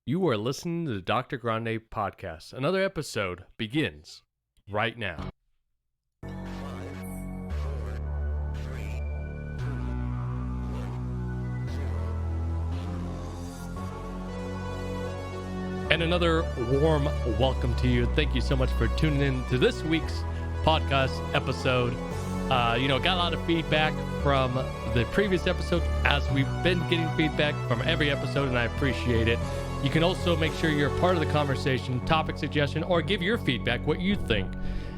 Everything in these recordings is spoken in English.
You are listening to the Dr. Grande podcast. Another episode begins right now. And another warm welcome to you. Thank you so much for tuning in to this week's podcast episode. Got a lot of feedback from the previous episode, as we've been getting feedback from every episode, and I appreciate it. You can also make sure you're part of the conversation, topic suggestion, or give your feedback, what you think,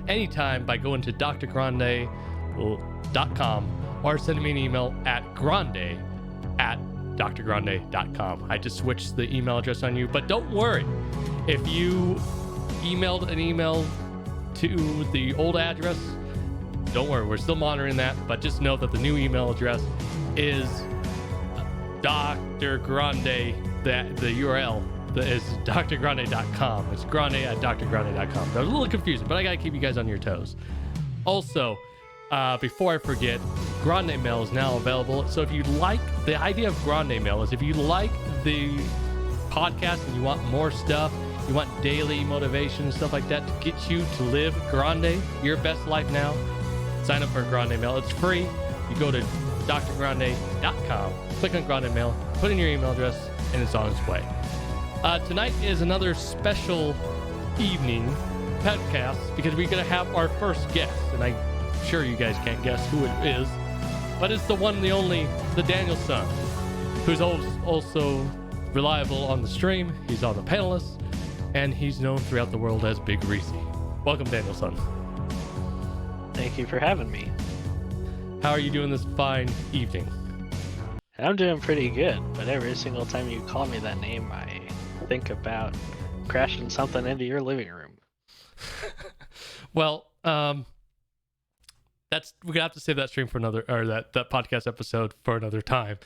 anytime by going to drgrande.com or sending me an email at grande@drgrande.com. I just switched the email address on you, but don't worry. If you emailed an email to the old address, don't worry, we're still monitoring that, but just know that the new email address is Dr.Grande. The URL is drgrande.com. It's grande@drgrande.com. That was a little confusing, but I got to keep you guys on your toes. Also, before I forget, Grande Mail is now available. So if you like, the idea of Grande Mail is if you like the podcast and you want more stuff, you want daily motivation and stuff like that to get you to live Grande, your best life now, sign up for Grande Mail. It's free. You go to drgrande.com, click on Grande Mail, put in your email address, and it's on its way. Tonight is another special evening podcast because we're going to have our first guest, and I'm sure you guys can't guess who it is, but it's the one and the only, the Daniel son, who's also reliable on the stream. He's on the panelists, and he's known throughout the world as Big Reese. Welcome, Daniel son. Thank you for having me. How are you doing this fine evening? I'm doing pretty good, but every single time you call me that name, I think about crashing something into your living room. Well, we're gonna have to save that stream for another, or that podcast episode for another time.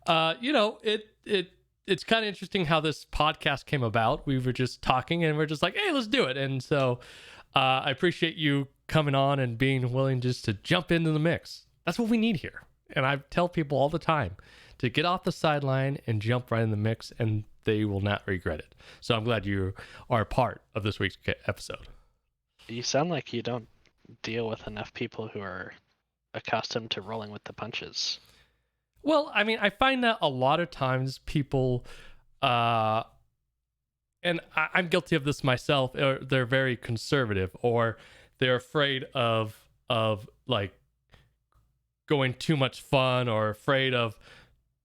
It's kind of interesting how this podcast came about. We were just talking, and we're just like, hey, let's do it. And so, I appreciate you coming on and being willing just to jump into the mix. That's what we need here. And I tell people all the time to get off the sideline and jump right in the mix, and they will not regret it. So I'm glad you are a part of this week's episode. You sound like you don't deal with enough people who are accustomed to rolling with the punches. Well, I mean, I find that a lot of times people, and I'm guilty of this myself, they're very conservative, or they're afraid of like going too much fun, or afraid of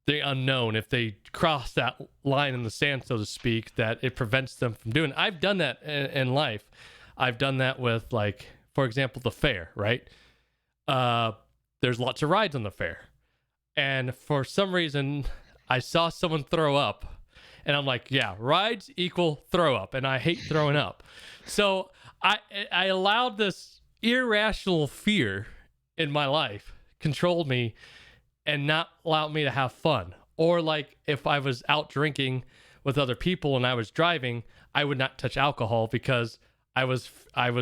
the unknown. If they cross that line in the sand, so to speak, that it prevents them from doing it. I've done that in life. I've done that with, like, for example, the fair, right? There's lots of rides on the fair. And for some reason, I saw someone throw up. And I'm like, yeah, rides equal throw up. And I hate throwing up. So I allowed this irrational fear in my life control me and not allow me to have fun. Or like if I was out drinking with other people and I was driving, I would not touch alcohol because I was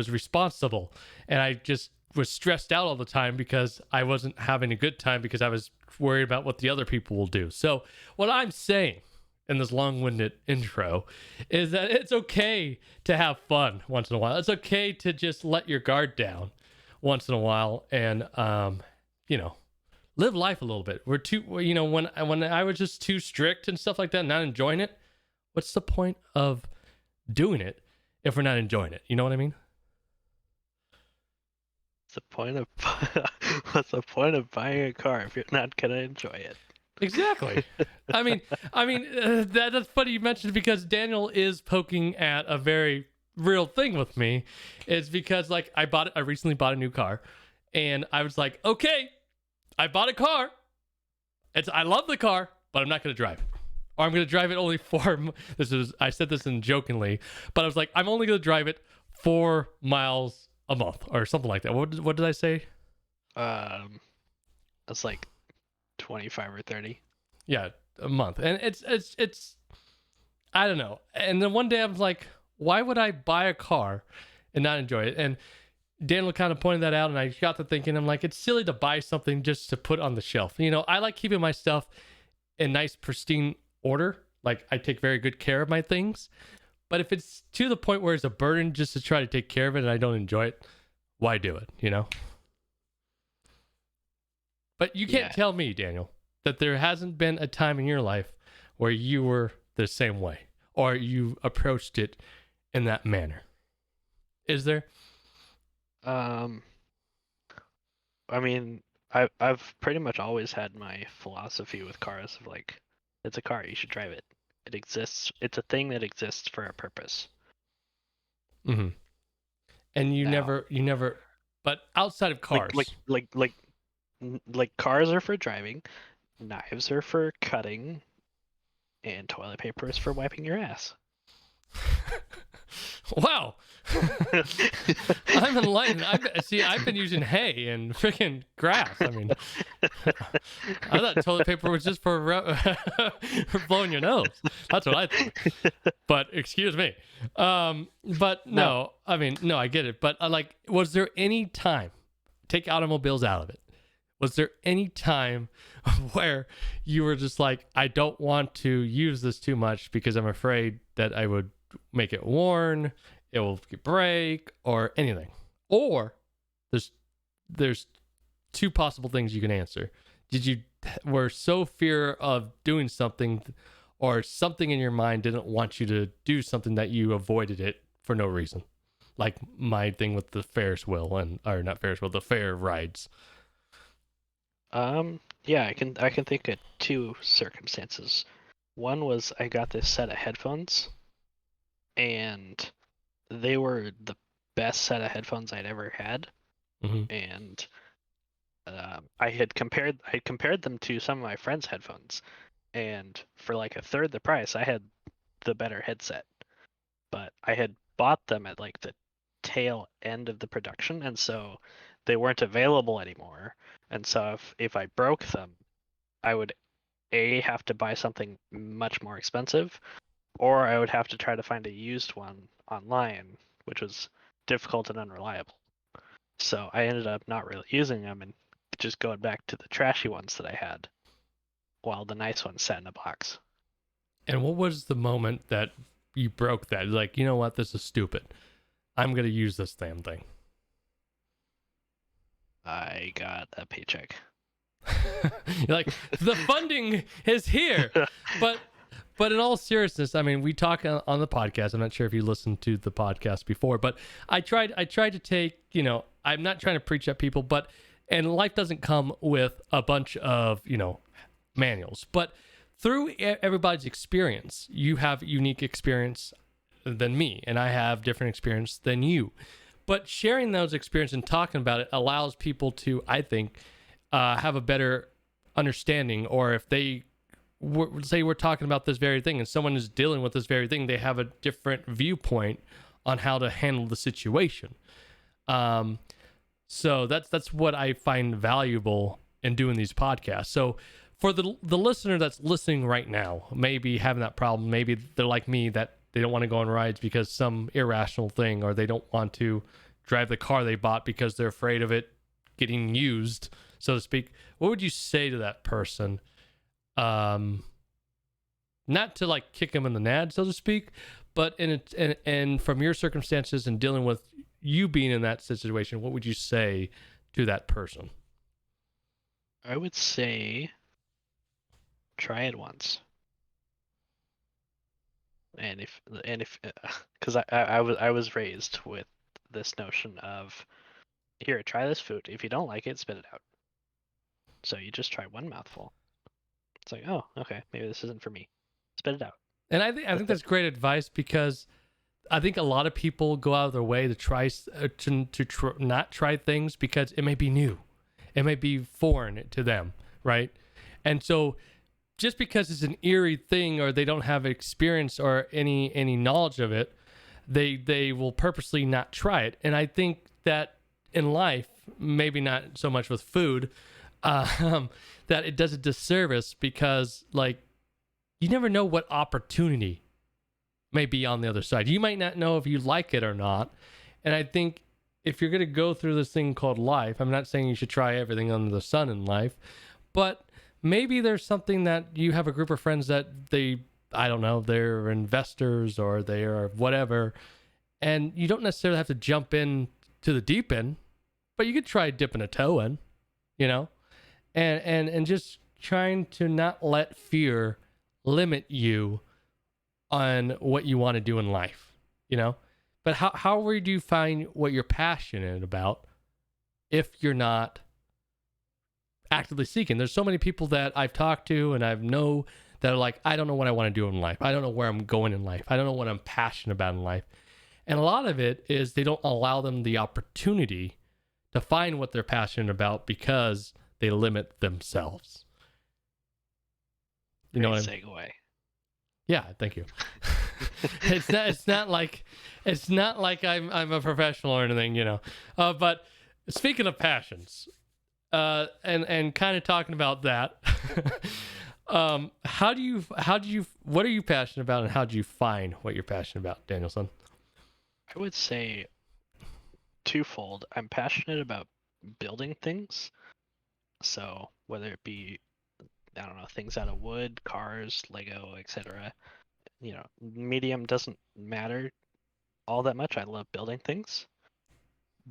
responsible, and I just was stressed out all the time because I wasn't having a good time because I was worried about what the other people will do. So what I'm saying in this long-winded intro is that it's okay to have fun once in a while. It's okay to just let your guard down once in a while and live life a little bit. We're too, when I was just too strict and stuff like that, not enjoying it, what's the point of doing it if we're not enjoying it? You know what I mean? What's the point of buying a car if you're not gonna enjoy it? Exactly. I mean, that's funny you mentioned, because Daniel is poking at a very real thing with me. It's because, like, I recently bought a new car, and I was like, okay, I bought a car. I love the car, but I'm not going to drive it. Or I'm going to drive it only I said this in jokingly, but I was like, I'm only going to drive it 4 miles a month or something like that. What did I say? That's like 25 or 30. Yeah, a month. And it's I don't know. And then one day I was like, why would I buy a car and not enjoy it? And Daniel kind of pointed that out, and I got to thinking, I'm like, it's silly to buy something just to put on the shelf. I like keeping my stuff in nice, pristine order. Like, I take very good care of my things. But if it's to the point where it's a burden just to try to take care of it and I don't enjoy it, why do it, you know? But you can't tell me, Daniel, that there hasn't been a time in your life where you were the same way or you approached it in that manner. Is there? I mean, I've pretty much always had my philosophy with cars of like, it's a car, you should drive it. It exists. It's a thing that exists for a purpose. Mm-hmm. And you Now, never, but outside of cars. like cars are for driving, knives are for cutting, and toilet paper is for wiping your ass. Wow. I'm enlightened. I've been using hay and freaking grass. I mean, I thought toilet paper was just for blowing your nose. That's what I thought. But excuse me. But no, I mean, no, I get it. But like, was there any time, take automobiles out of it, was there any time where you were just like, I don't want to use this too much because I'm afraid that I would make it worn, it will break, or anything? Or there's two possible things you can answer. Did you were so fear of doing something, or something in your mind didn't want you to do something that you avoided it for no reason? Like my thing with the Ferris wheel or not Ferris wheel, the fair rides. Yeah, I can think of two circumstances. One was I got this set of headphones, and they were the best set of headphones I'd ever had. Mm-hmm. And I had compared them to some of my friends' headphones, and for like a third the price, I had the better headset. But I had bought them at like the tail end of the production, and so they weren't available anymore. And so if I broke them, I would have to buy something much more expensive, or I would have to try to find a used one online, which was difficult and unreliable. So I ended up not really using them and just going back to the trashy ones that I had, while the nice ones sat in a box. And what was the moment that you broke that? Like, you know what? This is stupid. I'm going to use this damn thing. I got a paycheck. You're like, the funding is here. But in all seriousness, I mean, we talk on the podcast. I'm not sure if you listened to the podcast before, but I tried to take, you know, I'm not trying to preach at people, and life doesn't come with a bunch of, you know, manuals, but through everybody's experience, you have unique experience than me, and I have different experience than you. But sharing those experiences and talking about it allows people to, I think, have a better understanding. Or if they say we're talking about this very thing and someone is dealing with this very thing, they have a different viewpoint on how to handle the situation. So that's what I find valuable in doing these podcasts. So for the listener that's listening right now, maybe having that problem, maybe they're like me, that they don't want to go on rides because some irrational thing, or they don't want to drive the car they bought because they're afraid of it getting used, so to speak. What would you say to that person? Not to like kick them in the nads, so to speak, but and from your circumstances and dealing with you being in that situation, what would you say to that person? I would say try it once. And if because I was raised with this notion of, here, try this food. If you don't like it, spit it out. So you just try one mouthful. It's like, oh, okay, maybe this isn't for me. Spit it out. And I think that's great advice, because I think a lot of people go out of their way to try not try things because it may be new, it may be foreign to them, right? And so just because it's an eerie thing, or they don't have experience or any knowledge of it, they will purposely not try it. And I think that in life, maybe not so much with food, that it does a disservice, because like, you never know what opportunity may be on the other side. You might not know if you like it or not. And I think if you're going to go through this thing called life, I'm not saying you should try everything under the sun in life, but maybe there's something that you have a group of friends that they I don't know, they're investors or they are whatever. And you don't necessarily have to jump in to the deep end, but you could try dipping a toe in, you know, and just trying to not let fear limit you on what you want to do in life, you know. But how would you find what you're passionate about if you're not actively seeking? There's so many people that I've talked to and I've know that are like, I don't know what I want to do in life. I don't know where I'm going in life. I don't know what I'm passionate about in life. And a lot of it is they don't allow them the opportunity to find what they're passionate about because they limit themselves. You know what I mean? Segue. Yeah, thank you. It's not like I'm a professional or anything, you know. But speaking of passions, and kind of talking about that, how do you what are you passionate about, and how do you find what you're passionate about, Danielson? I would say twofold. I'm passionate about building things. So whether it be, I don't know, things out of wood, cars, Lego, etc. Medium doesn't matter all that much. I love building things.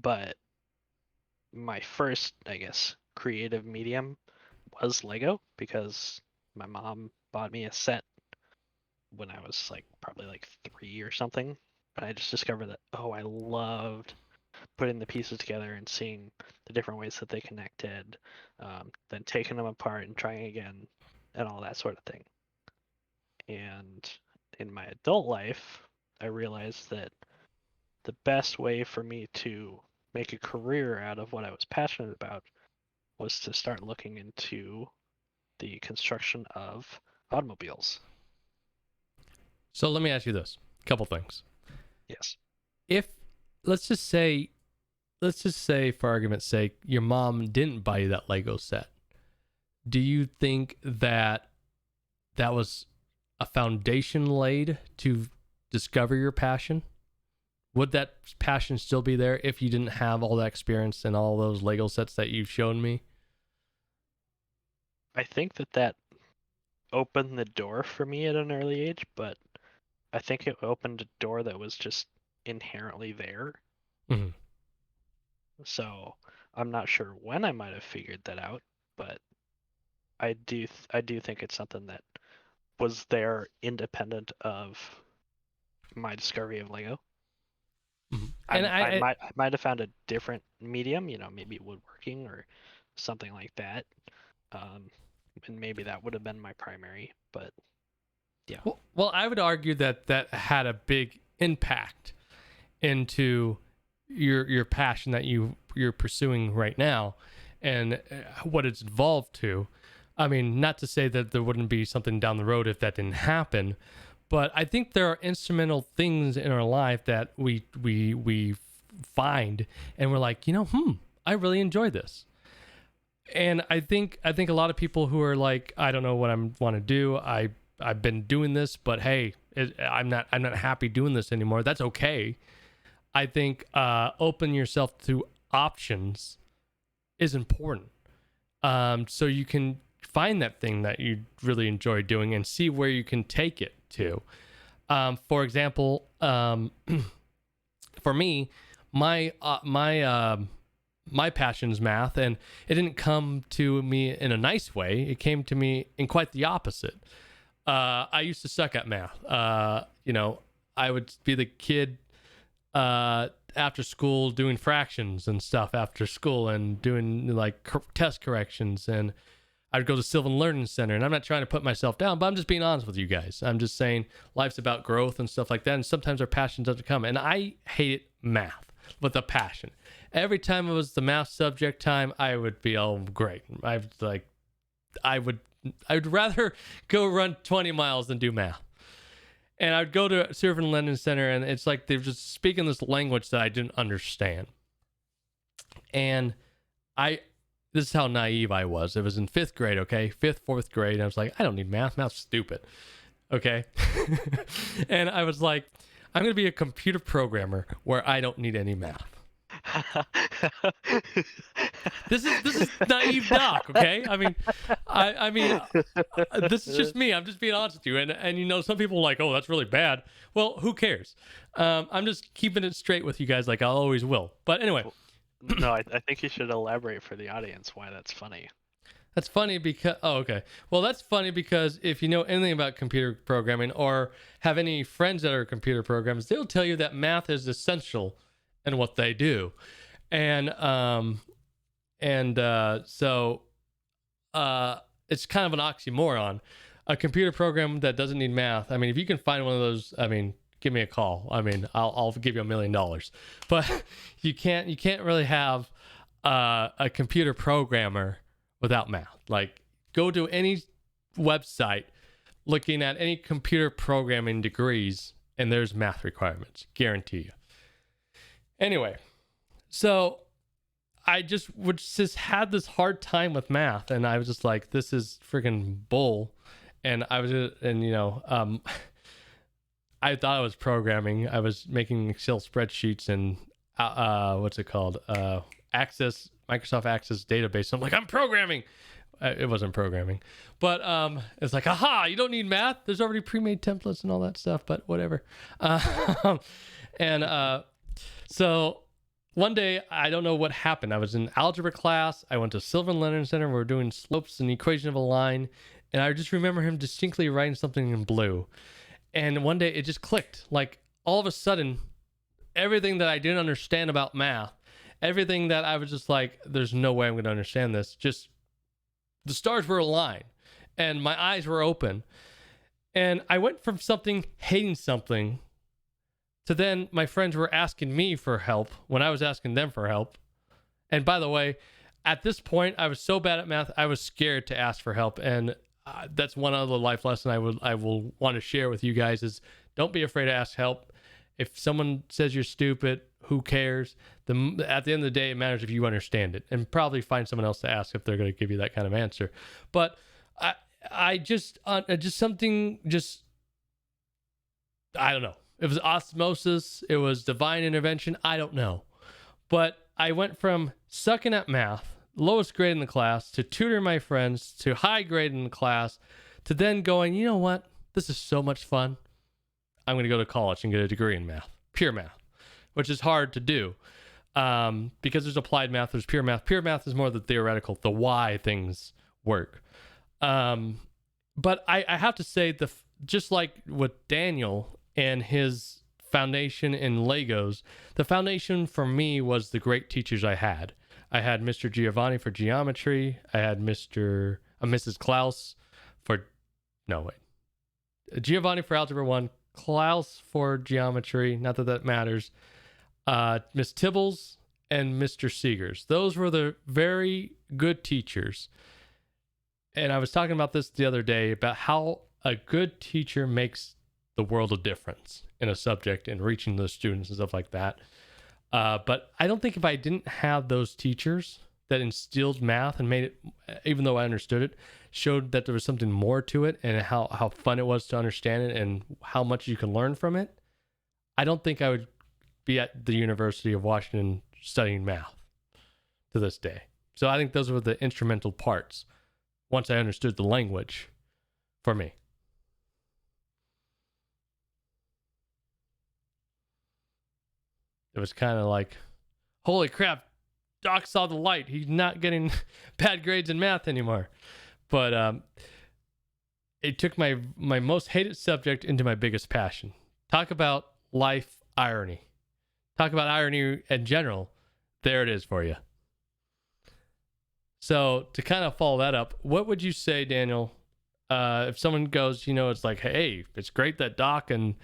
But my first, I guess, creative medium was Lego because my mom bought me a set when I was like probably like 3 or something. But I just discovered that, oh, I loved putting the pieces together and seeing the different ways that they connected, then taking them apart and trying again, and all that sort of thing. And in my adult life, I realized that the best way for me to make a career out of what I was passionate about was to start looking into the construction of automobiles. So let me ask you this: a couple things. Yes. If let's just say for argument's sake, your mom didn't buy you that Lego set, do you think that was a foundation laid to discover your passion? Would that passion still be there if you didn't have all that experience and all those Lego sets that you've shown me? I think that opened the door for me at an early age, but I think it opened a door that was just inherently there. Mm-hmm. So I'm not sure when I might have figured that out, but I do think it's something that was there independent of my discovery of Lego. Mm-hmm. And I might have found a different medium, maybe woodworking or something like that, and maybe that would have been my primary. But yeah, well, I would argue that had a big impact into your passion that you're pursuing right now, and what it's evolved to. I mean, not to say that there wouldn't be something down the road if that didn't happen, but I think there are instrumental things in our life that we find, and we're like, I really enjoy this. And I think a lot of people who are like, I don't know what I want to do. I've been doing this, but hey, I'm not happy doing this anymore. That's okay. I think open yourself to options is important. So you can find that thing that you really enjoy doing and see where you can take it to. For example, for me, my passion is math, and it didn't come to me in a nice way. It came to me in quite the opposite. I used to suck at math. I would be the kid after school doing fractions and stuff after school and doing like test corrections, and I'd go to Sylvan Learning Center. And I'm not trying to put myself down, but I'm just being honest with you guys. I'm just saying life's about growth and stuff like that, and sometimes our passion doesn't come. And I hated math with a passion. Every time it was the math subject time, I would be, oh, great. I'd rather go run 20 miles than do math. And I'd go to Sylvan Learning Center, and it's like they're just speaking this language that I didn't understand. And this is how naive I was. It was in 5th grade, okay? 5th, 4th grade. And I was like, I don't need math. Math's stupid. Okay? And I was like, I'm going to be a computer programmer where I don't need any math. This is naive Doc, okay? This is just me. I'm just being honest with you. And some people are like, oh, that's really bad. Well, who cares? I'm just keeping it straight with you guys, like I always will. But anyway, No, I think you should elaborate for the audience why that's funny. that's funny because okay. Well, that's funny because if you know anything about computer programming or have any friends that are computer programmers, they'll tell you that math is essential in what they do, and so it's kind of an oxymoron. A computer program that doesn't need math. I mean, if you can find one of those, I mean, give me a call. I mean, I'll give you $1 million. But you can't really have a computer programmer without math. Like, go to any website looking at any computer programming degrees, and there's math requirements. Guarantee you. Anyway, so I just had this hard time with math, and I was just like, this is freaking bull. And I was, I thought I was programming. I was making Excel spreadsheets and what's it called? Microsoft Access database. I'm like, I'm programming. It wasn't programming, but it's like, aha, you don't need math. There's already pre-made templates and all that stuff. But whatever. So one day, I don't know what happened. I was in algebra class. I went to Sylvan Learning Center. We were doing slopes and equation of a line. And I just remember him distinctly writing something in blue. And one day it just clicked. Like all of a sudden, everything that I didn't understand about math, everything that I was just like, there's no way I'm going to understand this. Just the stars were aligned and my eyes were open. And I went from hating something to then my friends were asking me for help when I was asking them for help. And by the way, at this point, I was so bad at math, I was scared to ask for help. And that's one other life lesson I will want to share with you guys is don't be afraid to ask help. If someone says you're stupid, who cares? At the end of the day, it matters if you understand it, and probably find someone else to ask if they're going to give you that kind of answer. But I just something just I don't know. It was osmosis. It was divine intervention. I don't know. But I went from sucking at math, lowest grade in the class, to tutoring my friends, to high grade in the class, to then going, you know what? This is so much fun. I'm going to go to college and get a degree in math, pure math, which is hard to do because there's applied math, there's pure math. Pure math is more the theoretical, the why things work. But I have to say, just like with Daniel and his foundation in Legos, the foundation for me was the great teachers I had. I had Mr. Giovanni for geometry. I had Mrs. Klaus for, no, wait. Giovanni for Algebra 1, Klaus for geometry, not that that matters. Miss Tibbles and Mr. Seegers. Those were the very good teachers. And I was talking about this the other day about how a good teacher makes the world of difference in a subject and reaching those students and stuff like that. But I don't think if I didn't have those teachers that instilled math and made it, even though I understood it, showed that there was something more to it and how fun it was to understand it and how much you can learn from it, I don't think I would be at the University of Washington studying math to this day. So I think those were the instrumental parts once I understood the language for me. It was kind of like, holy crap, Doc saw the light. He's not getting bad grades in math anymore. But it took my most hated subject into my biggest passion. Talk about life irony. Talk about irony in general. There it is for you. So to kind of follow that up, what would you say, Daniel, if someone goes, it's like, hey, it's great that Doc and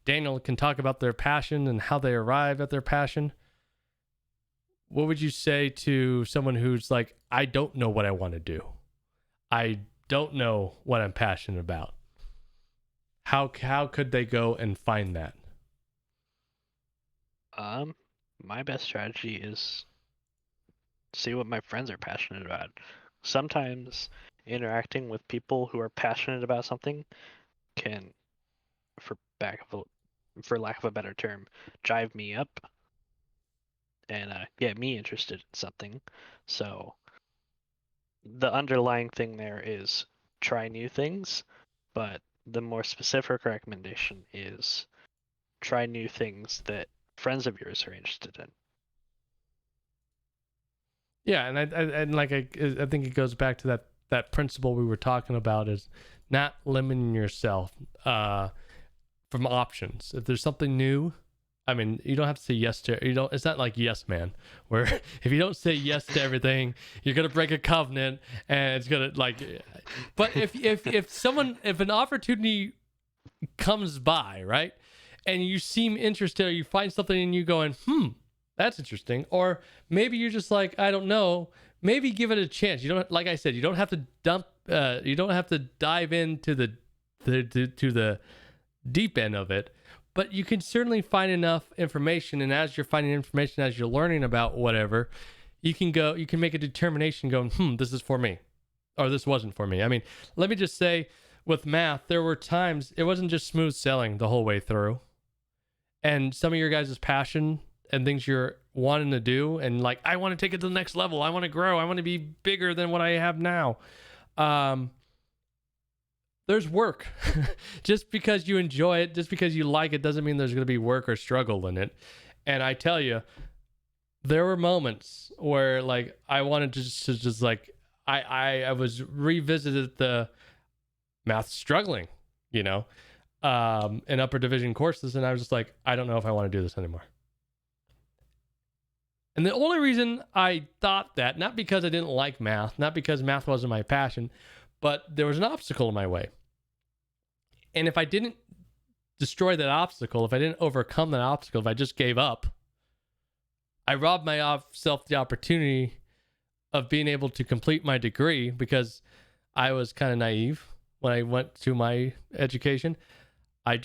Daniel can talk about their passion and how they arrive at their passion. What would you say to someone who's like, I don't know what I want to do. I don't know what I'm passionate about. How could they go and find that? My best strategy is see what my friends are passionate about. Sometimes interacting with people who are passionate about something can, for lack of a better term, drive me up. and get me interested in something. So the underlying thing there is try new things, but the more specific recommendation is try new things that friends of yours are interested in. Yeah, and I think it goes back to that principle we were talking about, is not limiting yourself from options. If there's something new, I mean, you don't have to say yes to you don't. It's not like Yes Man, where if you don't say yes to everything, you're gonna break a covenant, and it's gonna like. But if an opportunity comes by, right, and you seem interested, or you find something and you going, that's interesting, or maybe you're just like, I don't know, maybe give it a chance. You don't, like I said, you don't have to you don't have to dive into the deep end of it, but you can certainly find enough information, and as you're finding information, as you're learning about whatever, you can make a determination going, this is for me, or this wasn't for me. I mean, let me just say, with math, there were times it wasn't just smooth sailing the whole way through, and some of your guys' passion and things you're wanting to do, and like, I want to take it to the next level, I want to grow, I want to be bigger than what I have now. There's work. Just because you enjoy it, just because you like it, doesn't mean there's going to be work or struggle in it. And I tell you, there were moments where like I wanted to just like I was revisited the math struggling, you know, in upper division courses, and I was just like, I don't know if I want to do this anymore. And the only reason I thought that, not because I didn't like math, not because math wasn't my passion, but there was an obstacle in my way. And if I didn't destroy that obstacle, if I didn't overcome that obstacle, if I just gave up, I robbed myself the opportunity of being able to complete my degree, because I was kind of naive when I went to my education. I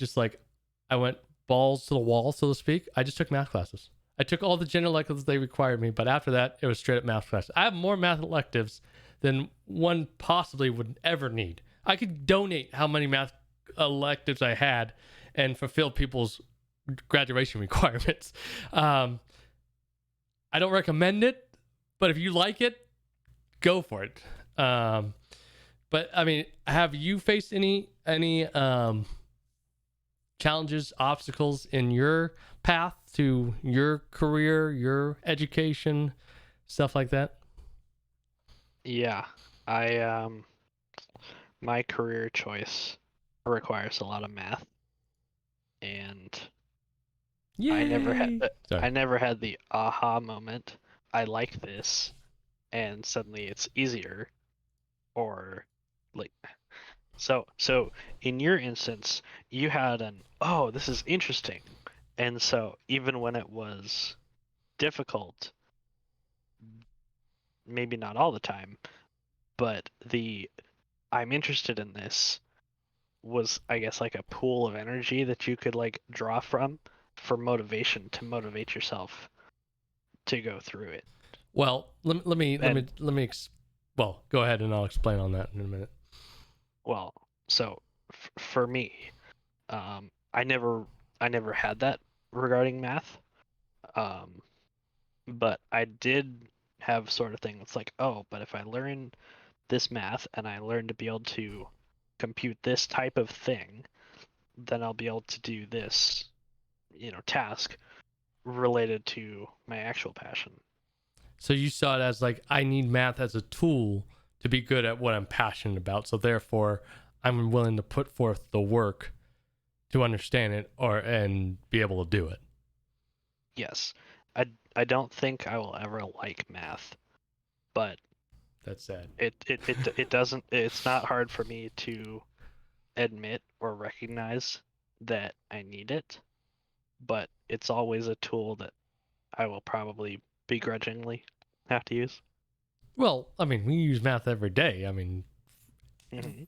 went balls to the wall, so to speak. I just took math classes. I took all the general electives they required me, but after that, it was straight up math classes. I have more math electives than one possibly would ever need. I could donate how many math electives I had and fulfill people's graduation requirements. I don't recommend it, but if you like it, go for it. But I mean, have you faced any challenges, obstacles in your path to your career, your education, stuff like that? Yeah, I my career choice requires a lot of math, and I never had Yay! Sorry. I never had the aha moment. I like this, and suddenly it's easier, or like so in your instance, you had an, oh, this is interesting, and so even when it was difficult, maybe not all the time, but the I'm interested in this was, I guess, like a pool of energy that you could like draw from for motivation to motivate yourself to go through it. Well, And well, go ahead and I'll explain on that in a minute. well, so for me, I never had that regarding math. Um, but I did have sort of thing that's like, oh, but if I learn this math and I learn to be able to compute this type of thing, then I'll be able to do this, task related to my actual passion. So you saw it as like, I need math as a tool to be good at what I'm passionate about. So therefore, I'm willing to put forth the work to understand it and be able to do it. Yes. I don't think I will ever like math, but That's sad. it doesn't it's not hard for me to admit or recognize that I need it, but it's always a tool that I will probably begrudgingly have to use. Well, I mean, we use math every day. I mean, Hmm.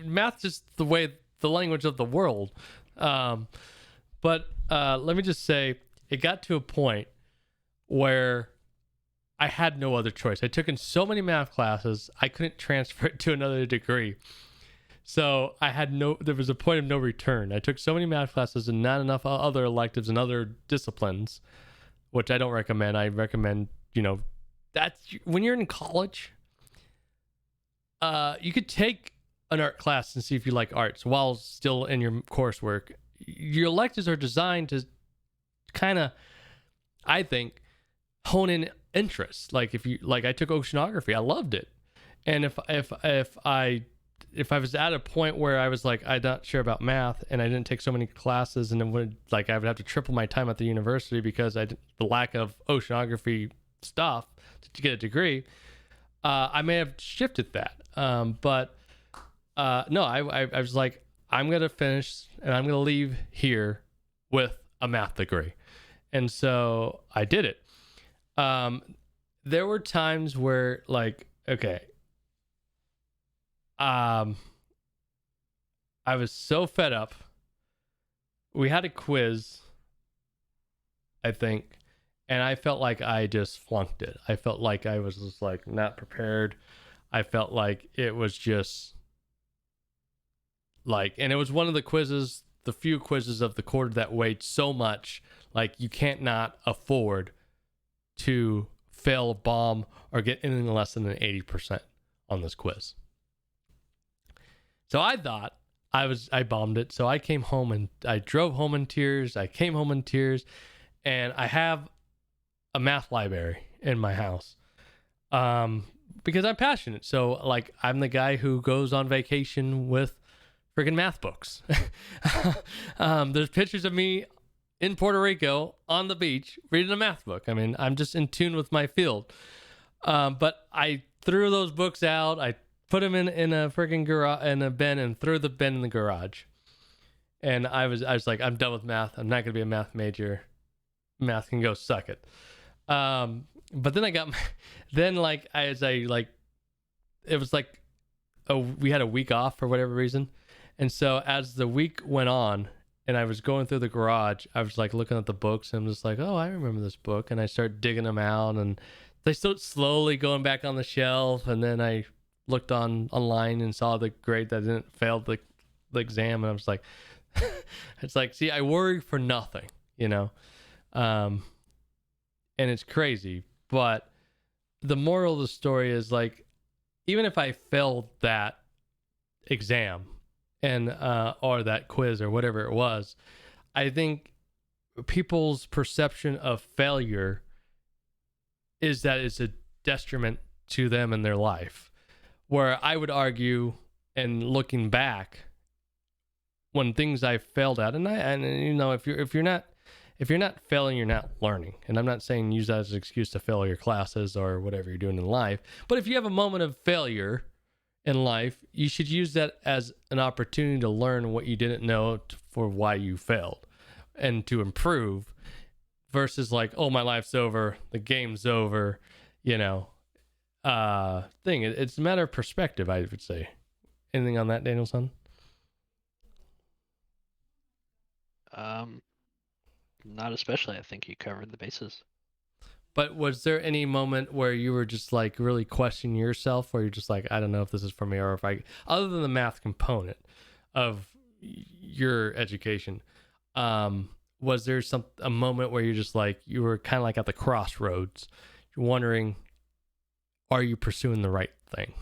math just the language of the world. But let me just say, it got to a point where I had no other choice. I took in so many math classes, I couldn't transfer it to another degree. So there was a point of no return. I took so many math classes and not enough other electives and other disciplines which I don't recommend. I recommend, that's when you're in college, you could take an art class and see if you like arts while still in your coursework. Your electives are designed to kind of, I think, hone in interest. Like I took oceanography, I loved it. And if I was at a point where I was like, I'm not sure about math, and I didn't take so many classes, and it would I would have to triple my time at the university because the lack of oceanography stuff to get a degree, I may have shifted that. But no, I was like, I'm gonna finish and I'm gonna leave here with a math degree, and so I did it. There were times where okay. I was so fed up. We had a quiz, I think, and I felt like I just flunked it. I felt like I was just not prepared. I felt like it was just and it was one of the few quizzes of the quarter that weighed so much. You can't not afford to fail a bomb or get anything less than an 80% on this quiz. So I thought I bombed it. So I came home and I drove home in tears. I came home in tears, and I have a math library in my house because I'm passionate. So I'm the guy who goes on vacation with freaking math books. There's pictures of me in Puerto Rico on the beach reading a math book. I mean, I'm just in tune with my field. But I threw those books out. I put them in a freaking garage, in a bin, and threw the bin in the garage. And I was like, I'm done with math. I'm not gonna be a math major. Math can go suck it. But then it was we had a week off for whatever reason, and so as the week went on, and I was going through the garage, I was looking at the books, and I'm just oh, I remember this book, and I start digging them out, and they start slowly going back on the shelf, and then I looked online and saw the grade that I didn't fail the exam, and I was like, it's see, I worry for nothing, and it's crazy. But the moral of the story is even if I failed that exam and or that quiz or whatever it was, I think people's perception of failure is that it's a detriment to them in their life. Where I would argue, and looking back, when things I failed at, if you're not failing, you're not learning. And I'm not saying use that as an excuse to fail your classes or whatever you're doing in life. But if you have a moment of failure in life, you should use that as an opportunity to learn what you didn't know for why you failed and to improve, versus oh, my life's over, the game's over, thing. It's a matter of perspective, I would say. Anything on that, Danielson? Not especially. I think you covered the bases. But was there any moment where you were just really questioning yourself, where you're just I don't know if this is for me, or if other than the math component of your education, was there a moment where you're just you were kind of at the crossroads, you're wondering, are you pursuing the right thing?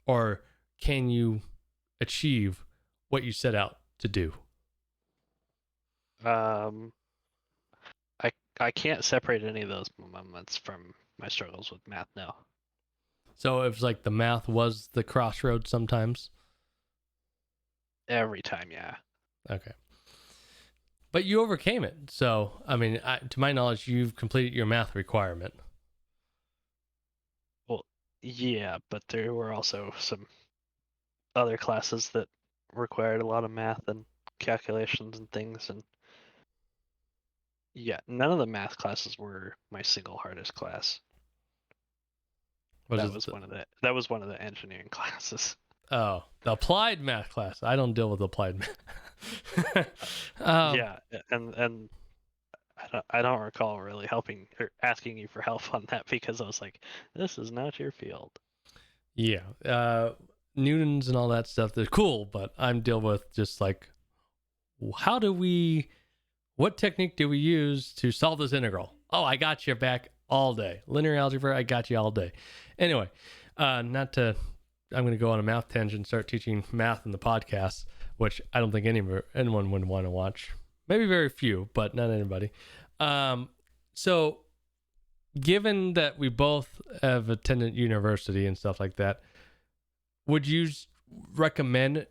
Or can you achieve what you set out to do? I can't separate any of those moments from my struggles with math now. So it was the math was the crossroads sometimes? Every time, yeah. Okay. But you overcame it. So, I mean, to my knowledge, you've completed your math requirement. Well, yeah, but there were also some other classes that required a lot of math and calculations and things, and yeah, none of the math classes were my single hardest class. That was one of the engineering classes. Oh, the applied math class. I don't deal with applied math. Yeah, and I don't recall really helping or asking you for help on that, because I was like, this is not your field. Yeah, Newtons and all that stuff, they're cool, but I'm dealing with just what technique do we use to solve this integral? Oh, I got your back all day. Linear algebra, I got you all day. Anyway, not to, I'm going to go on a math tangent and start teaching math in the podcast, which I don't think anyone would want to watch. Maybe very few, but not anybody. So, given that we both have attended university and stuff like that, would you recommend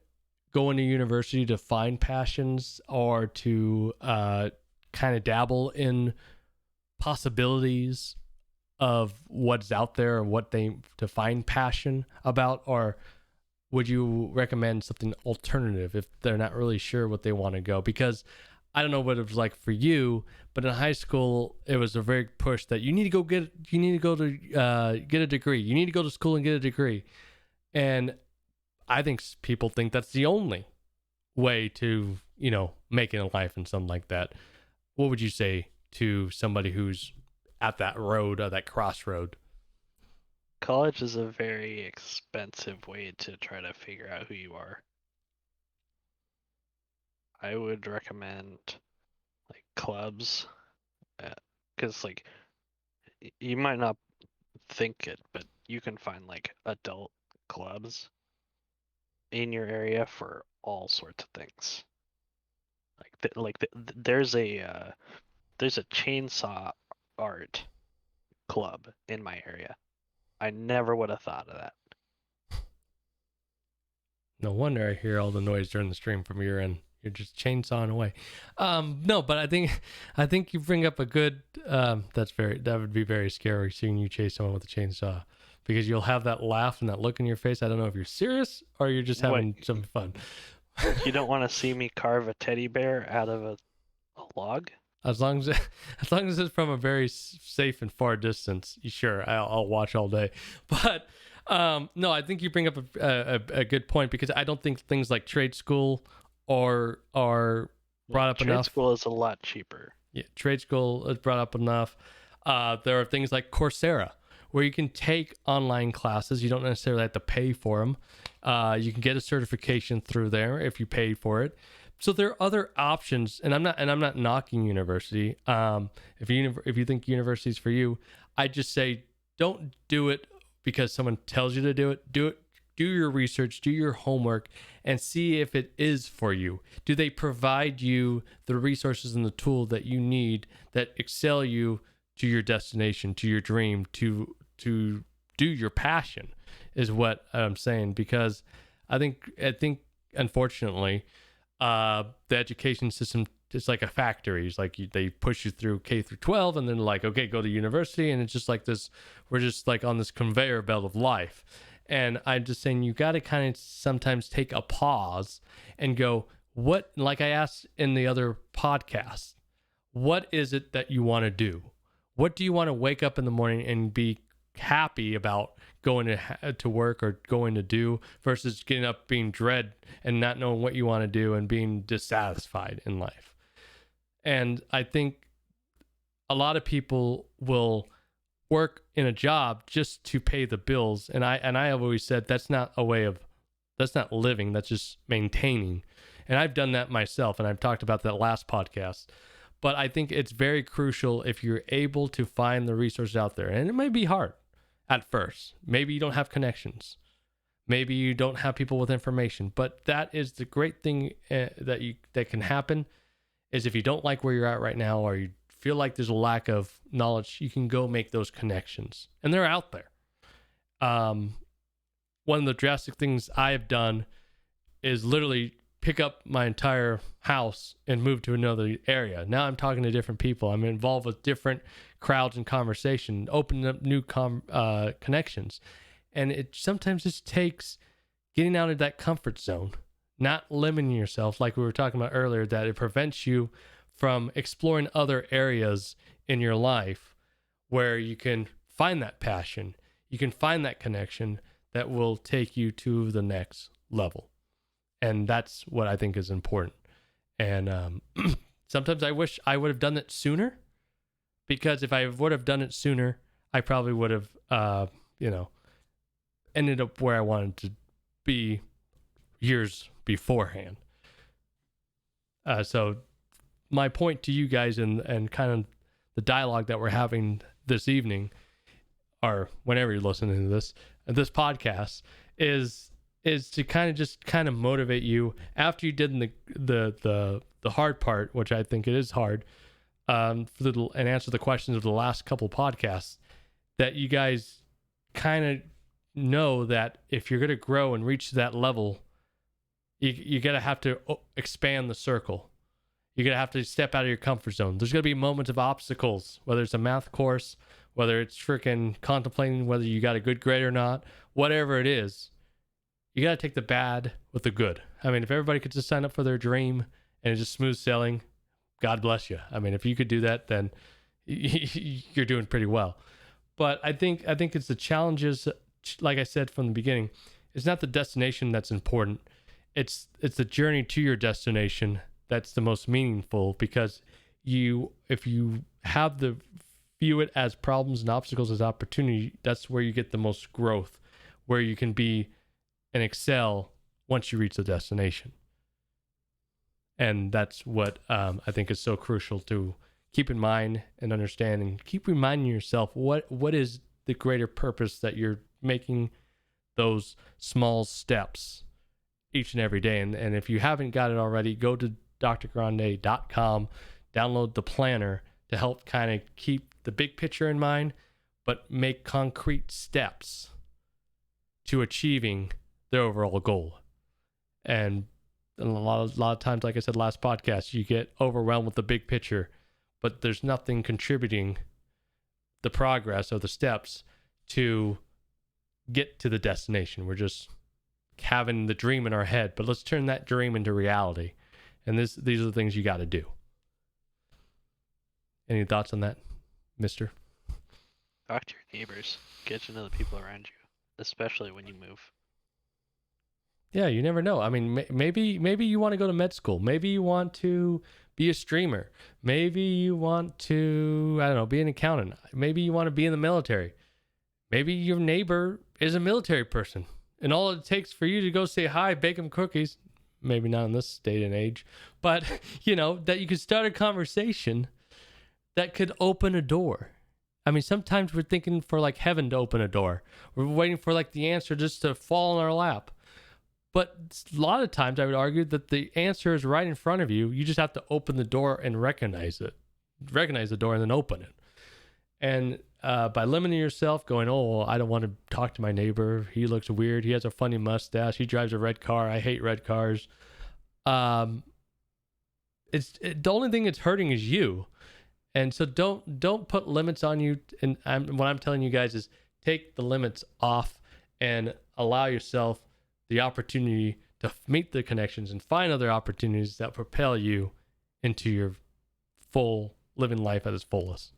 going to university to find passions or to kind of dabble in possibilities of what's out there or what they to find passion about, or would you recommend something alternative if they're not really sure what they want to go? Because I don't know what it was like for you, but in high school it was a very push that you need to get a degree, you need to go to school and get a degree. And I think people think that's the only way to, make it in life and something like that. What would you say to somebody who's at that road or that crossroad? College is a very expensive way to try to figure out who you are. I would recommend like clubs, because like you might not think it, but you can find like adult clubs in your area for all sorts of things. There's a chainsaw art club in my area. I never would have thought of that. No wonder I hear all the noise during the stream from your end. You're just chainsawing away. No, but I think you bring up a good. That would be very scary seeing you chase someone with a chainsaw, because you'll have that laugh and that look in your face. I don't know if you're serious or you're just having some fun. You don't want to see me carve a teddy bear out of a log? As long as it's from a very safe and far distance, sure, I'll watch all day. But no, I think you bring up a good point, because I don't think things like trade school are brought up enough. Trade school is a lot cheaper. Yeah, trade school is brought up enough. There are things like Coursera, where you can take online classes. You don't necessarily have to pay for them. You can get a certification through there if you pay for it. So there are other options, and I'm not knocking university. If you think university's for you, I just say don't do it because someone tells you to do it. Do your research, do your homework, and see if it is for you. Do they provide you the resources and the tool that you need that excel you to your destination, to your dream, to do your passion, is what I'm saying. Because I think unfortunately, the education system is like a factory. It's like they push you through K through 12, and then like, okay, go to university, and it's just like this. We're just like on this conveyor belt of life. And I'm just saying, you got to kind of sometimes take a pause and go, what? Like I asked in the other podcast, what is it that you want to do? What do you want to wake up in the morning and be happy about going to work or going to do, versus getting up being dread and not knowing what you want to do and being dissatisfied in life? And I think a lot of people will work in a job just to pay the bills, and I have always said that's not living, that's just maintaining. And I've done that myself, and I've talked about that last podcast. But I think it's very crucial if you're able to find the resources out there, and it may be hard at first. Maybe you don't have connections. Maybe you don't have people with information. But that is the great thing that can happen, is if you don't like where you're at right now, or you feel like there's a lack of knowledge, you can go make those connections. And they're out there. One of the drastic things I have done is literally pick up my entire house and move to another area. Now I'm talking to different people. I'm involved with different crowds and conversation, opening up new connections. And it sometimes just takes getting out of that comfort zone, not limiting yourself, like we were talking about earlier, that it prevents you from exploring other areas in your life where you can find that passion, you can find that connection that will take you to the next level. And that's what I think is important. And sometimes I wish I would have done it sooner, because if I would have done it sooner, I probably would have, ended up where I wanted to be years beforehand. So my point to you guys, and kind of the dialogue that we're having this evening, or whenever you're listening to this podcast, is to kind of motivate you after you did the hard part, which I think it is hard, and answer the questions of the last couple podcasts, that you guys kind of know that if you're going to grow and reach that level, you got to have to expand the circle. You're going to have to step out of your comfort zone. There's going to be moments of obstacles, whether it's a math course, whether it's freaking contemplating whether you got a good grade or not, whatever it is. You got to take the bad with the good. I mean, if everybody could just sign up for their dream and it's just smooth sailing, God bless you. I mean, if you could do that, then you're doing pretty well. But I think it's the challenges, like I said from the beginning, it's not the destination that's important. It's the journey to your destination that's the most meaningful, because if you view it as problems and obstacles as opportunity, that's where you get the most growth, where you can be and excel once you reach the destination. And that's what I think is so crucial to keep in mind and understand, and keep reminding yourself what is the greater purpose that you're making those small steps each and every day. And if you haven't got it already, go to drgrande.com, download the planner to help kind of keep the big picture in mind, but make concrete steps to achieving the overall goal. And a lot of times, like I said last podcast, you get overwhelmed with the big picture, but there's nothing contributing the progress or the steps to get to the destination. We're just having the dream in our head, but let's turn that dream into reality. And these are the things you got to do. Any thoughts on that, mister? Talk to your neighbors. Get to know the people around you, especially when you move. Yeah, you never know. I mean, maybe you want to go to med school. Maybe you want to be a streamer. Maybe you want to, I don't know, be an accountant. Maybe you want to be in the military. Maybe your neighbor is a military person, and all it takes for you to go say hi, bake them cookies, maybe not in this day and age, but that you could start a conversation that could open a door. I mean, sometimes we're thinking for like heaven to open a door. We're waiting for like the answer just to fall in our lap. But a lot of times I would argue that the answer is right in front of you. You just have to open the door and recognize it. Recognize the door and then open it. And by limiting yourself, going, oh, I don't want to talk to my neighbor. He looks weird. He has a funny mustache. He drives a red car. I hate red cars. The only thing it's hurting is you. And so don't put limits on you. And what I'm telling you guys is take the limits off and allow yourself the opportunity to meet the connections and find other opportunities that propel you into your full living life at its fullest.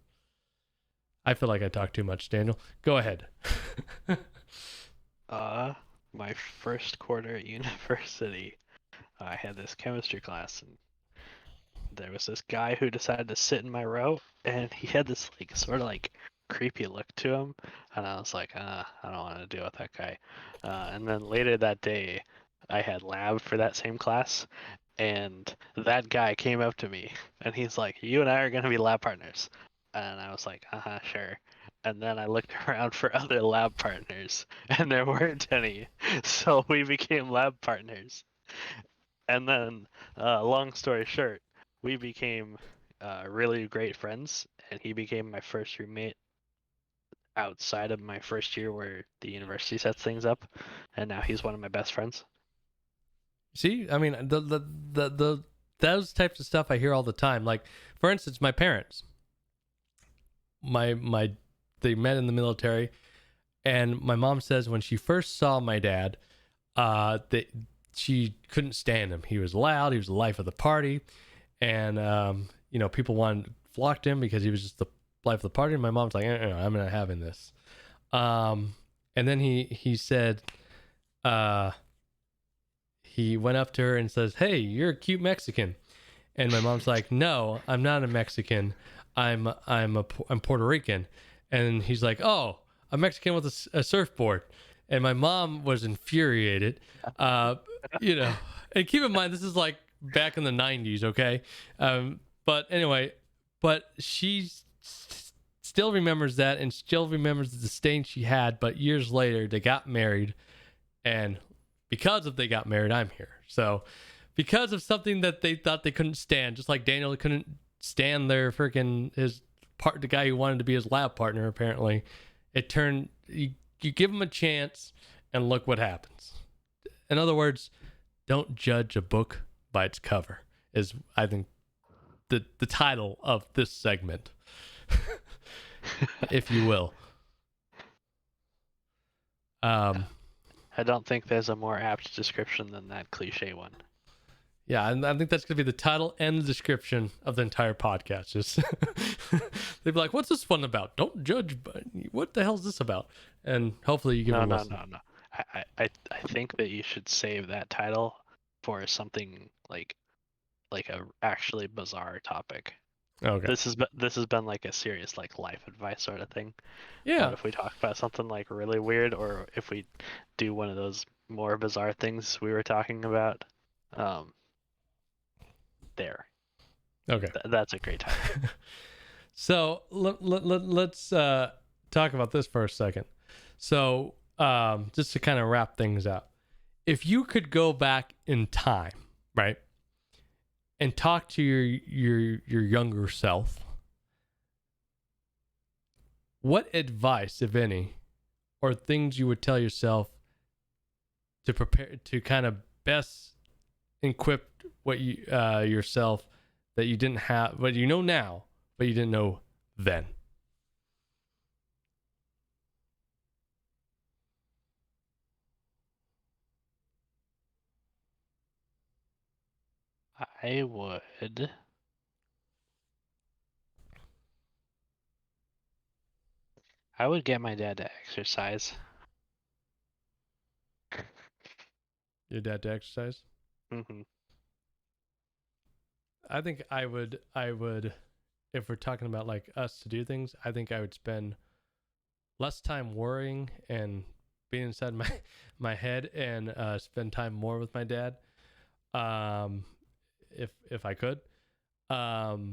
I feel like I talk too much, Daniel. Go ahead. My first quarter at university, I had this chemistry class, and there was this guy who decided to sit in my row, and he had this like sort of like creepy look to him, and I was like, I don't want to deal with that guy. And then later that day, I had lab for that same class, and that guy came up to me, and he's like, "You and I are gonna be lab partners." And I was like, sure. And then I looked around for other lab partners, and there weren't any. So we became lab partners. And then, long story short, we became really great friends, and he became my first roommate outside of my first year where the university sets things up, and now he's one of my best friends. See, I mean, those types of stuff I hear all the time. Like, for instance, my parents. They met in the military, and my mom says when she first saw my dad, she couldn't stand him. He was loud. He was the life of the party, and people flocked him because he was just the life of the party. And my mom's like, I'm not having this. And then he said, he went up to her and says, "Hey, you're a cute Mexican," and my mom's like, "No, I'm not a Mexican. I'm Puerto Rican." And he's like, "Oh, a Mexican with a surfboard." And my mom was infuriated. And keep in mind, this is like back in the 90s, okay? But anyway, she still remembers that and still remembers the disdain she had. But years later, they got married, and because of they got married, I'm here. So because of something that they thought they couldn't stand, just like Daniel couldn't stand their freaking the guy who wanted to be his lab partner, apparently, it turned you give him a chance and look what happens. In other words, don't judge a book by its cover is, I think, the title of this segment, if you will. I don't think there's a more apt description than that cliche one. Yeah, and I think that's going to be the title and the description of the entire podcast. Just they'd be like, "What's this one about? Don't judge. What the hell is this about?" And hopefully you give it a listen. No. I think that you should save that title for something like a actually bizarre topic. Okay. This has been like a serious like life advice sort of thing. Yeah. But if we talk about something like really weird, or if we do one of those more bizarre things we were talking about, there. Okay. That's a great title. So let's talk about this for a second. So just to kind of wrap things up, if you could go back in time, right, and talk to your younger self, what advice, if any, or things you would tell yourself to prepare to kind of best equip what you yourself that you didn't have, what you know now, but you didn't know then? I would. I would get my dad to exercise. Your dad to exercise? Mm-hmm. I think I would, if we're talking about like us to do things, I think I would spend less time worrying and being inside my head, and spend time more with my dad, if I could. But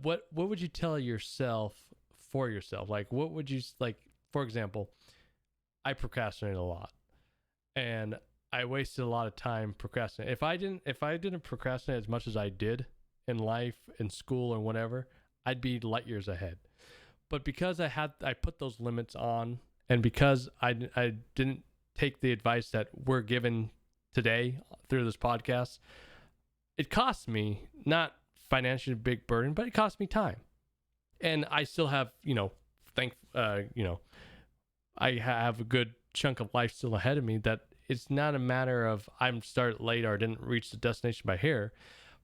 what would you tell yourself for yourself? Like, what would you like? For example, I procrastinate a lot, and I wasted a lot of time procrastinating. If I didn't procrastinate as much as I did in life, in school, or whatever, I'd be light years ahead. But because I put those limits on, and because I didn't take the advice that we're given today through this podcast, it cost me not financially a big burden, but it cost me time. And I still have, I have a good chunk of life still ahead of me, that it's not a matter of I'm started late or didn't reach the destination by here.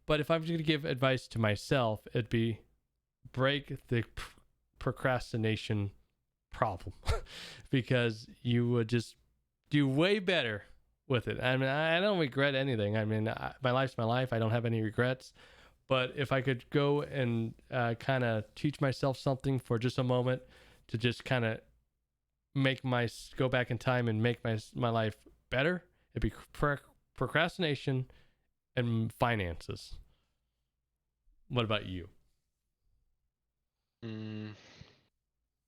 But if I was going to give advice to myself, it'd be break the procrastination problem, because you would just do way better with it. I mean, I don't regret anything. I mean, my life's my life. I don't have any regrets. But if I could go and kind of teach myself something for just a moment to just kind of go back in time and make my life better, it'd be procrastination and finances. What about you?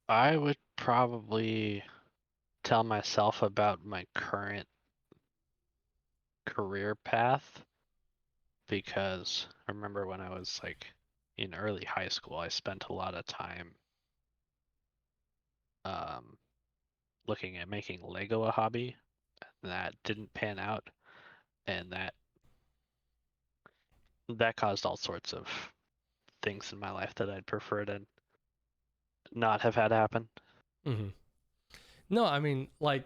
I would probably tell myself about my current career path, because I remember when I was like in early high school, I spent a lot of time looking at making Lego a hobby, and that didn't pan out, and that caused all sorts of things in my life that I'd prefer to not have had happen. Mm-hmm. No, I mean, like,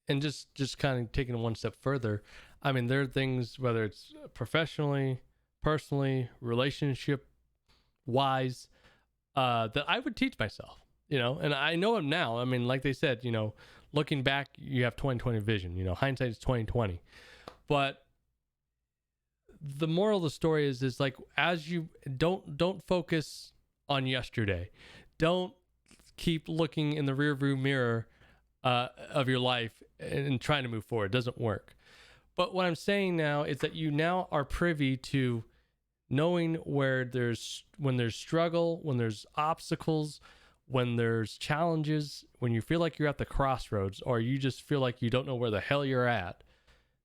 and just kind of taking it one step further, I mean, there are things, whether it's professionally, personally, relationship wise, that I would teach myself, and I know them now. I mean, like they said, looking back, you have 20/20 vision, hindsight is 20/20. But the moral of the story is like, as you don't focus on yesterday. Don't keep looking in the rearview mirror of your life and trying to move forward. It doesn't work. But what I'm saying now is that you now are privy to knowing when there's struggle, when there's obstacles, when there's challenges, when you feel like you're at the crossroads, or you just feel like you don't know where the hell you're at,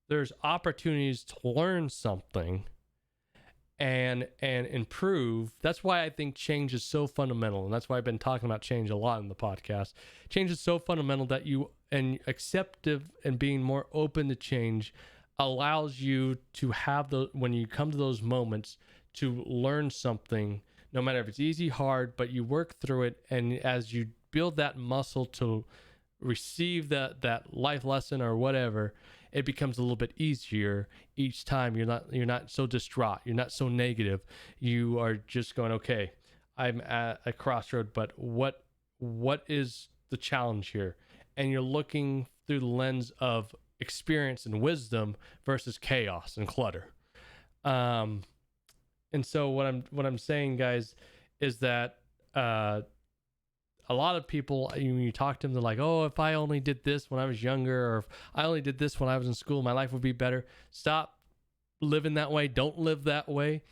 there's opportunities to learn something and improve. That's why I think change is so fundamental, and that's why I've been talking about change a lot in the podcast. Change is so fundamental that you and acceptive and being more open to change allows you to have when you come to those moments to learn something, no matter if it's easy, hard, but you work through it, and as you build that muscle to receive that life lesson or whatever, it becomes a little bit easier each time. You're not so distraught, you're not so negative. You are just going, okay, I'm at a crossroad, but what is the challenge here? And you're looking through the lens of experience and wisdom versus chaos and clutter. And so what I'm saying, guys, is that a lot of people, when you talk to them, they're like, oh, if I only did this when I was younger, or if I only did this when I was in school, my life would be better. Stop living that way. Don't live that way.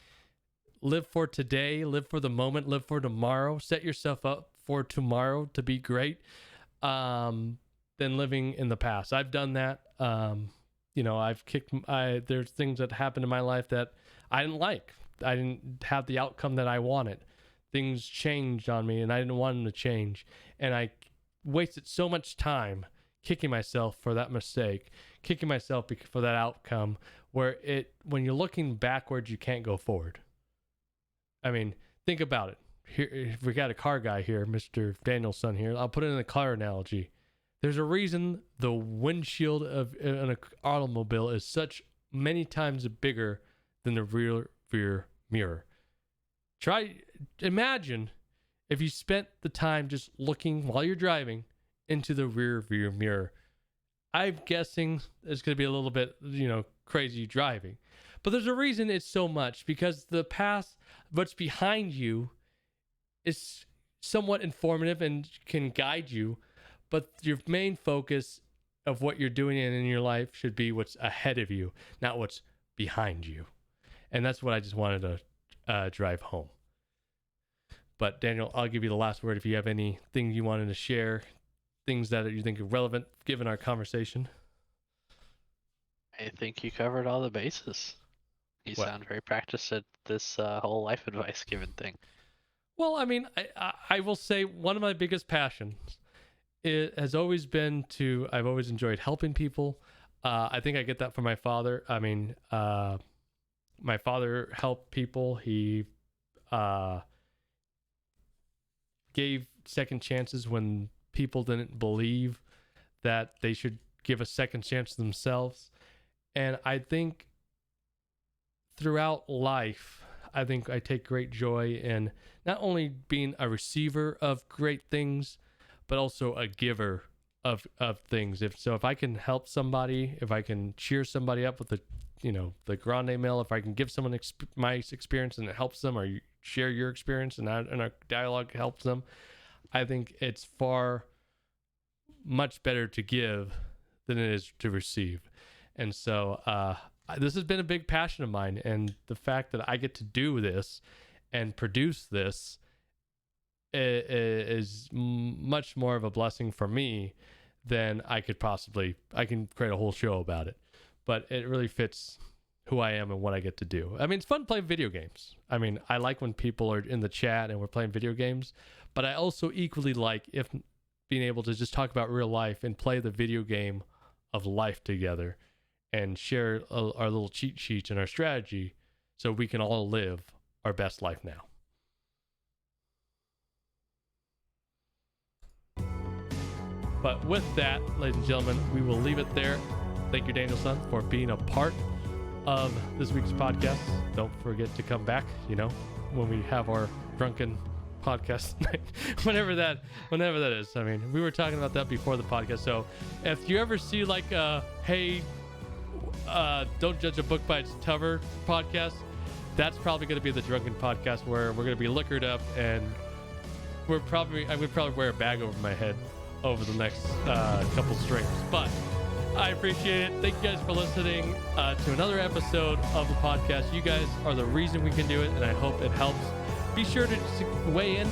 Live for today. Live for the moment. Live for tomorrow. Set yourself up for tomorrow to be great than living in the past. I've done that. There's things that happened in my life that I didn't like. I didn't have the outcome that I wanted. Things changed on me, and I didn't want them to change. And I wasted so much time kicking myself for that mistake, kicking myself for that outcome, when you're looking backwards, you can't go forward. I mean, think about it. Here, we got a car guy here, Mr. Danielson here. I'll put it in a car analogy. There's a reason the windshield of an automobile is such many times bigger than the rear mirror. Imagine if you spent the time just looking while you're driving into the rear view mirror. I'm guessing it's going to be a little bit, crazy driving. But there's a reason it's so much, because the past, what's behind you, is somewhat informative and can guide you. But your main focus of what you're doing in your life should be what's ahead of you, not what's behind you. And that's what I just wanted to drive home. But Daniel, I'll give you the last word if you have anything you wanted to share, things that you think are relevant given our conversation. I think you covered all the bases. You sound very practiced at this whole life advice given thing. Well, I mean, I will say one of my biggest passions has always been I've always enjoyed helping people. I think I get that from my father. I mean, my father helped people. He gave second chances when people didn't believe that they should give a second chance to themselves. And I think throughout life, I think I take great joy in not only being a receiver of great things, but also a giver of things. If I can help somebody, if I can cheer somebody up with the Grande Mail, if I can give someone my experience and it helps them, or you share your experience and our dialogue helps them, I think it's far much better to give than it is to receive. And so this has been a big passion of mine, and the fact that I get to do this and produce this is much more of a blessing for me than I can create a whole show about it. But it really fits who I am and what I get to do. I mean, it's fun playing video games. I mean, I like when people are in the chat and we're playing video games, but I also equally like being able to just talk about real life and play the video game of life together and share our little cheat sheets and our strategy so we can all live our best life now. But with that, ladies and gentlemen, we will leave it there. Thank you, Danielson, for being a part of this week's podcast. Don't forget to come back, when we have our drunken podcast night, whenever that is. I mean, we were talking about that before the podcast. So if you ever see hey, don't judge a book by its cover podcast, that's probably going to be the drunken podcast where we're going to be liquored up, and I would probably wear a bag over my head over the next couple streams. But I appreciate it. Thank you guys for listening to another episode of the podcast. You guys are the reason we can do it, and I hope it helps. Be sure to just weigh in,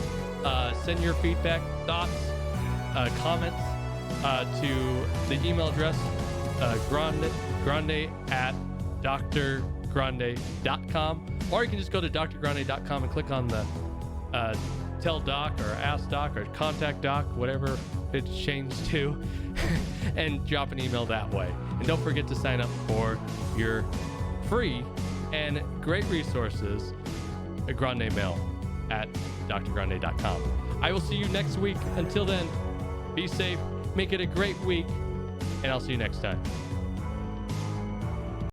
send your feedback, thoughts, comments to the email address grande at drgrande.com, or you can just go to drgrande.com and click on the tell doc or ask doc or contact doc, whatever it's changed to, and drop an email that way. And don't forget to sign up for your free and great resources at Grande Mail at drgrande.com. I will see you next week. Until then, be safe, make it a great week, and I'll see you next time.